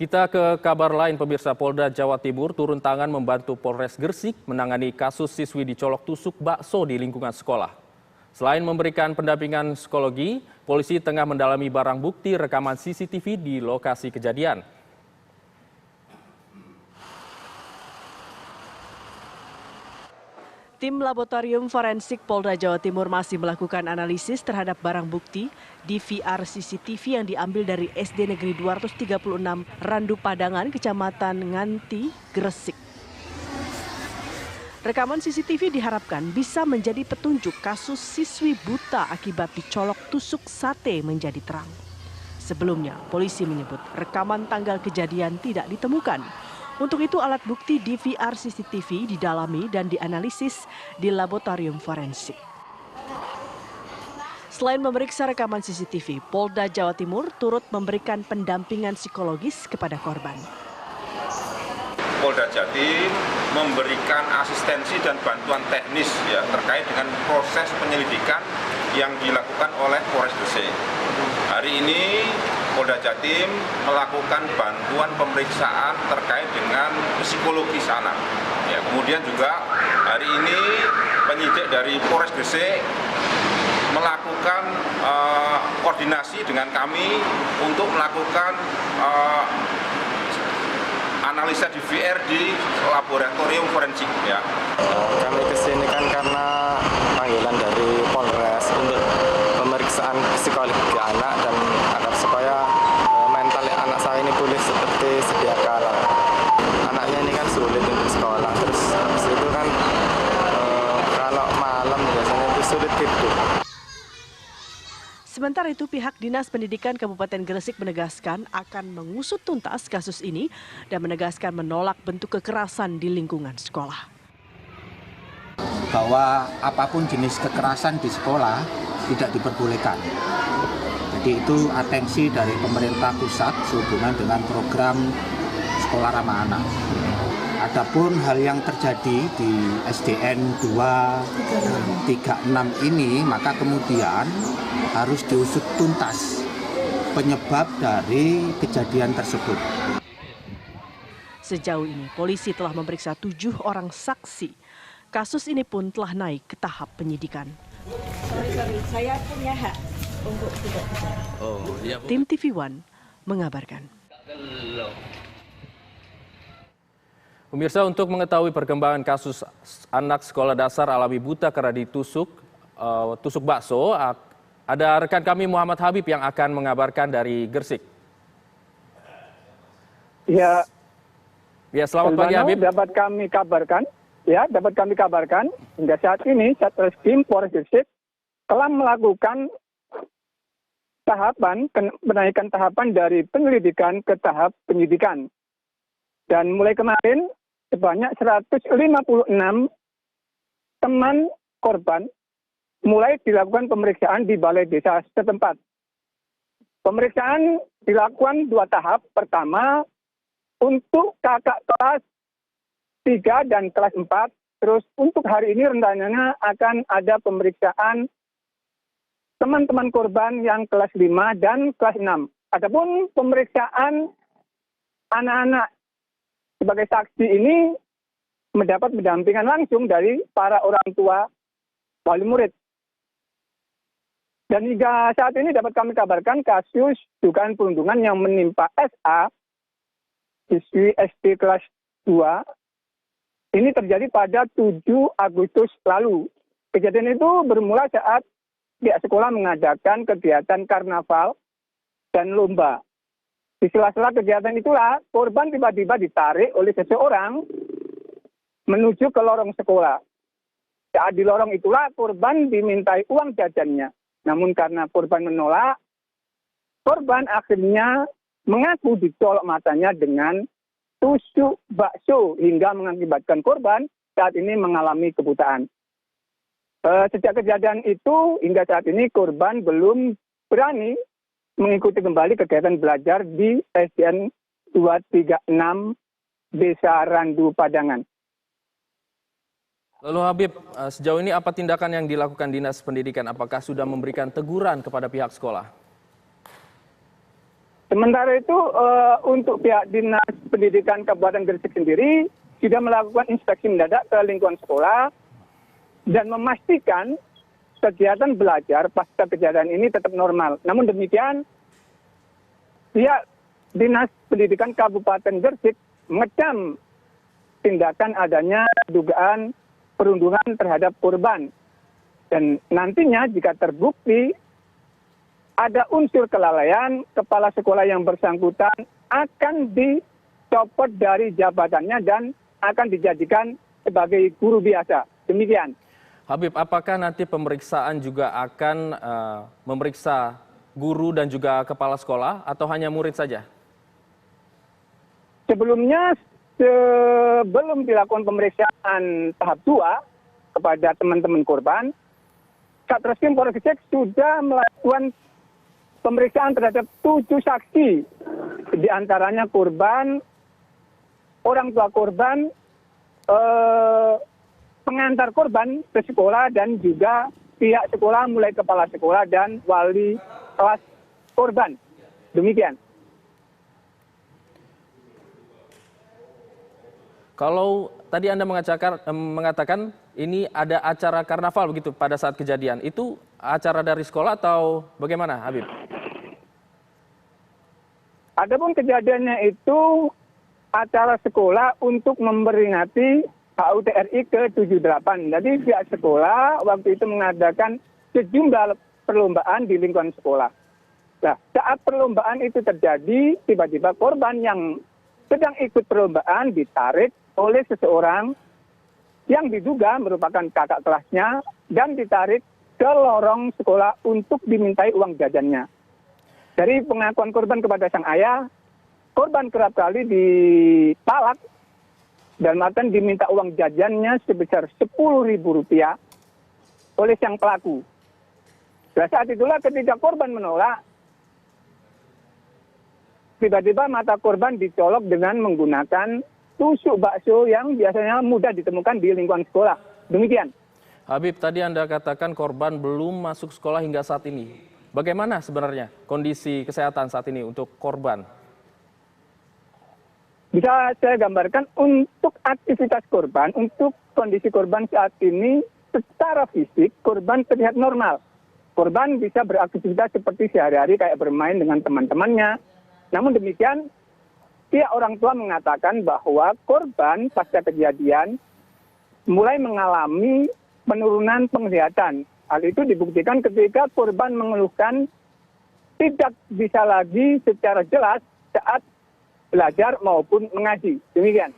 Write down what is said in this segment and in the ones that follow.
Kita ke kabar lain, pemirsa. Polda Jawa Timur turun tangan membantu Polres Gresik menangani kasus siswi dicolok tusuk bakso di lingkungan sekolah. Selain memberikan pendampingan psikologi, polisi tengah mendalami barang bukti rekaman CCTV di lokasi kejadian. Tim Laboratorium Forensik Polda Jawa Timur masih melakukan analisis terhadap barang bukti DVR CCTV yang diambil dari SD Negeri 236 Randu Padangan, Kecamatan Nganti, Gresik. Rekaman CCTV diharapkan bisa menjadi petunjuk kasus siswi buta akibat dicolok tusuk sate menjadi terang. Sebelumnya, polisi menyebut rekaman tanggal kejadian tidak ditemukan. Untuk itu alat bukti DVR CCTV didalami dan dianalisis di laboratorium forensik. Selain memeriksa rekaman CCTV, Polda Jawa Timur turut memberikan pendampingan psikologis kepada korban. Polda Jatim memberikan asistensi dan bantuan teknis terkait dengan proses penyelidikan yang dilakukan oleh Polres Gresik. Hari ini Polda Jatim melakukan bantuan pemeriksaan terkait dengan psikologi anak. Kemudian juga hari ini penyidik dari Polres Gresik melakukan koordinasi dengan kami untuk melakukan analisa DVR di laboratorium forensik. Kami kesini kan karena panggilan dari Polres untuk pemeriksaan psikologi anak dan agar supaya mental anak saya ini pulih seperti sedia kala. Anaknya ini kan sulit untuk sekolah, terus habis itu kan kalau malam biasanya itu sulit tidur. Sementara itu, pihak Dinas Pendidikan Kabupaten Gresik menegaskan akan mengusut tuntas kasus ini dan menegaskan menolak bentuk kekerasan di lingkungan sekolah. Bahwa apapun jenis kekerasan di sekolah tidak diperbolehkan. Jadi itu atensi dari pemerintah pusat sehubungan dengan program Sekolah Ramah Anak. Adapun hal yang terjadi di SDN 236 ini, maka kemudian harus diusut tuntas penyebab dari kejadian tersebut. Sejauh ini, polisi telah memeriksa 7 orang saksi. Kasus ini pun telah naik ke tahap penyidikan. Saya punya hak untuk tidak bicara. Tim TV One mengabarkan. Pemirsa, untuk mengetahui perkembangan kasus anak sekolah dasar alami buta karena ditusuk bakso, ada rekan kami Muhammad Habib yang akan mengabarkan dari Gresik. Ya, Selamat pagi Habib. Dapat kami kabarkan hingga saat ini Satreskrim Polres Gresik telah melakukan menaikkan tahapan dari penyelidikan ke tahap penyidikan. Dan mulai kemarin sebanyak 156 teman korban mulai dilakukan pemeriksaan di balai desa setempat. Pemeriksaan dilakukan 2 tahap. Pertama, untuk kakak kelas 3 dan kelas 4. Terus untuk hari ini rencananya akan ada pemeriksaan teman-teman korban yang kelas 5 dan kelas 6. Adapun pemeriksaan anak-anak sebagai saksi ini mendapat pendampingan langsung dari para orang tua wali murid. Dan hingga saat ini dapat kami kabarkan kasus dugaan perundungan yang menimpa SA, siswi SD kelas 2, ini terjadi pada 7 Agustus lalu. Kejadian itu bermula saat pihak sekolah mengadakan kegiatan karnaval dan lomba. Di sela-sela kegiatan itulah korban tiba-tiba ditarik oleh seseorang menuju ke lorong sekolah. Saat di lorong itulah korban dimintai uang jajannya. Namun karena korban menolak, korban akhirnya mengaku dicolok matanya dengan tusuk bakso hingga mengakibatkan korban saat ini mengalami kebutaan. Sejak kejadian itu hingga saat ini korban belum berani mengikuti kembali kegiatan belajar di SDN 236 Desa Randu Padangan. Lalu Habib, sejauh ini apa tindakan yang dilakukan Dinas Pendidikan? Apakah sudah memberikan teguran kepada pihak sekolah? Sementara itu untuk pihak Dinas Pendidikan Kabupaten Gresik sendiri sudah melakukan inspeksi mendadak ke lingkungan sekolah dan memastikan kegiatan belajar pasca kejadian ini tetap normal. Namun demikian, pihak Dinas Pendidikan Kabupaten Gresik mengecam tindakan adanya dugaan perundungan terhadap korban. Dan nantinya jika terbukti ada unsur kelalaian, kepala sekolah yang bersangkutan akan dicopot dari jabatannya dan akan dijadikan sebagai guru biasa. Demikian. Habib, apakah nanti pemeriksaan juga akan memeriksa guru dan juga kepala sekolah atau hanya murid saja? Sebelumnya, sebelum dilakukan pemeriksaan tahap 2 kepada teman-teman korban, Satreskrim Polres Gresik sudah melakukan pemeriksaan terhadap 7 saksi, di antaranya korban, orang tua korban, pengantar korban ke sekolah, dan juga pihak sekolah mulai kepala sekolah dan wali kelas korban. Demikian. Kalau tadi Anda mengatakan ini ada acara karnaval begitu pada saat kejadian, itu acara dari sekolah atau bagaimana, Habib? Adapun kejadiannya itu acara sekolah untuk memperingati HUT RI ke-78. Jadi pihak sekolah waktu itu mengadakan sejumlah perlombaan di lingkungan sekolah. Nah, saat perlombaan itu terjadi, tiba-tiba korban yang sedang ikut perlombaan ditarik oleh seseorang yang diduga merupakan kakak kelasnya dan ditarik ke lorong sekolah untuk dimintai uang jajannya. Dari pengakuan korban kepada sang ayah, korban kerap kali dipalak dan mantan diminta uang jajannya sebesar Rp10.000 oleh sang pelaku. Dan saat itulah ketika korban menolak, tiba-tiba mata korban dicolok dengan menggunakan tusuk bakso yang biasanya mudah ditemukan di lingkungan sekolah. Demikian. Habib, tadi Anda katakan korban belum masuk sekolah hingga saat ini. Bagaimana sebenarnya kondisi kesehatan saat ini untuk korban? Bisa saya gambarkan untuk aktivitas korban, untuk kondisi korban saat ini secara fisik korban terlihat normal. Korban bisa beraktivitas seperti sehari-hari kayak bermain dengan teman-temannya. Namun demikian, pihak orang tua mengatakan bahwa korban pasca kejadian mulai mengalami penurunan penglihatan. Hal itu dibuktikan ketika korban mengeluhkan tidak bisa lagi secara jelas saat belajar maupun mengaji. Demikian.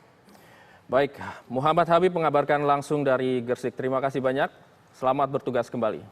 Baik, Muhammad Habib mengabarkan langsung dari Gresik. Terima kasih banyak. Selamat bertugas kembali.